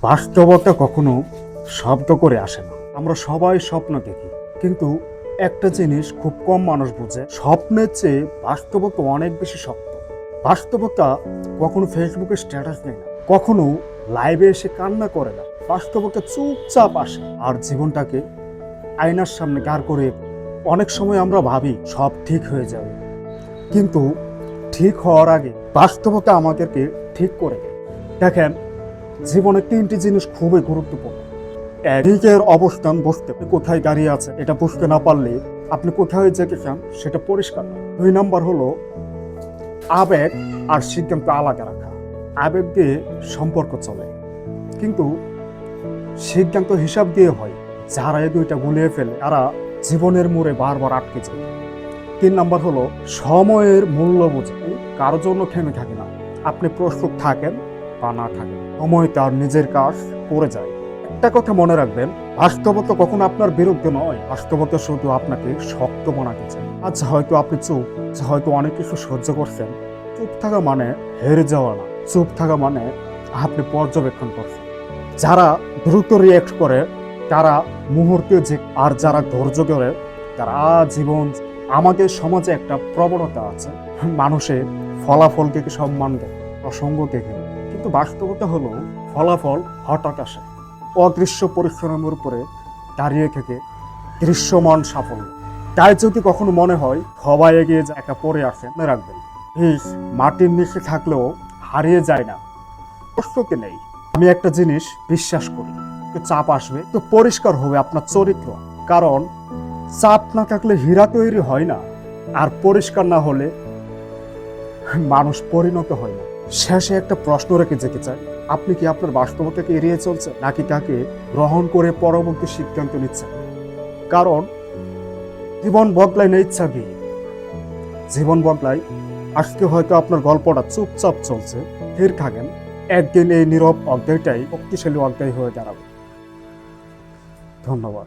বাস্তবতা কখনো শব্দ করে আসে না। আমরা সবাই স্বপ্ন দেখি, কিন্তু একটা জিনিস খুব কম মানুষ বোঝে, স্বপ্নের চেয়ে বাস্তবতা অনেক বেশি শক্ত। বাস্তবতা কখনো ফেসবুকে স্ট্যাটাস দেয় না, কখনো লাইভে এসে কান্না করে না। বাস্তবতা চুপচাপ আসে আর জীবনটাকে আয়নার সামনে দাঁড় করে। অনেক সময় আমরা ভাবি সব ঠিক হয়ে যাবে, কিন্তু ঠিক হওয়ার আগে বাস্তবতা আমাদেরকে ঠিক করে দেয়। দেখেন, জীবনে তিনটি জিনিস খুবই গুরুত্বপূর্ণ। নিজের অবস্থান বুঝতে, কোথায় দাঁড়িয়ে আছে এটা বুঝতে না পারলে আপনি কোথায় যেতে চান সেটা পরিষ্কার নয়। 2 নাম্বার হলো আবেগ আর সিদ্ধান্ত আলাদা রাখা। আবেগ দিয়ে সম্পর্ক চলে, কিন্তু সিদ্ধান্ত হিসাব দিয়ে হয়। যারা এই দুইটা গুলিয়ে ফেলে তারা জীবনের মোড়ে বারবার আটকে যায়। 3 নাম্বার হলো সময়ের মূল্য বোঝে। কারোর জন্য থেমে থাকে না, আপনি প্রস্তুত থাকেন বা না থাকেন, সময় তার নিজের কাজ করে যায়। একটা কথা মনে রাখবেন, বাস্তবতা কখনো আপনার বিরুদ্ধে নয়, বাস্তবতা শুধু আপনাকে শক্ত বানাতে চায়। আজ হয়তো আপনি চুপ, হয়তো অনেক কিছু সহ্য করছেন। চুপ থাকা মানে হেরে যাওয়া না, চুপ থাকা মানে আপনি পর্যবেক্ষণ করছেন। যারা দ্রুত রিয়েক্ট করে তারা মুহূর্তে যে, আর যারা ধৈর্য ধরে তারা আজীবন। আমাদের সমাজে একটা প্রবণতা আছে, মানুষের ফলাফলকে সম্মান দেয়, প্রসঙ্গ দেখে। কিন্তু বাস্তবতা হলো ফলাফল হঠাৎ আসে, অদৃশ্য পরিশ্রমের উপরে দাঁড়িয়ে থেকে দৃশ্যমান সাফল্য। তাই যদি কখনো মনে হয় সবাই এগিয়ে যায়, একা পড়ে আসে, মনে রাখবেন বীজ মাটির নিচে থাকলেও হারিয়ে যায় না, প্রস্তুতি নেই। আমি একটা জিনিস বিশ্বাস করি, তো চাপ আসবে তো পরিষ্কার হবে আপনার চরিত্র। কারণ চাপ না থাকলে হীরা তৈরি হয় না, আর পরিষ্কার না হলে মানুষ পরিণত হয় না। শেষে একটা প্রশ্ন রেখে যেতে চাই, আপনি কি আপনার বাস্তবতাকে এড়িয়ে চলছেন, নাকি তাকে গ্রহণ করে পরবর্তী সিদ্ধান্ত নিচ্ছেন? কারণ জীবন বদলায় না ইচ্ছা দিয়ে, জীবন বদলায়। আজকে হয়তো আপনার গল্পটা চুপচাপ চলছে, স্থির থাকেন, একদিন এই নীরব অধ্যায়টাই শক্তিশালী অধ্যায় হয়ে দাঁড়াবে। ধন্যবাদ।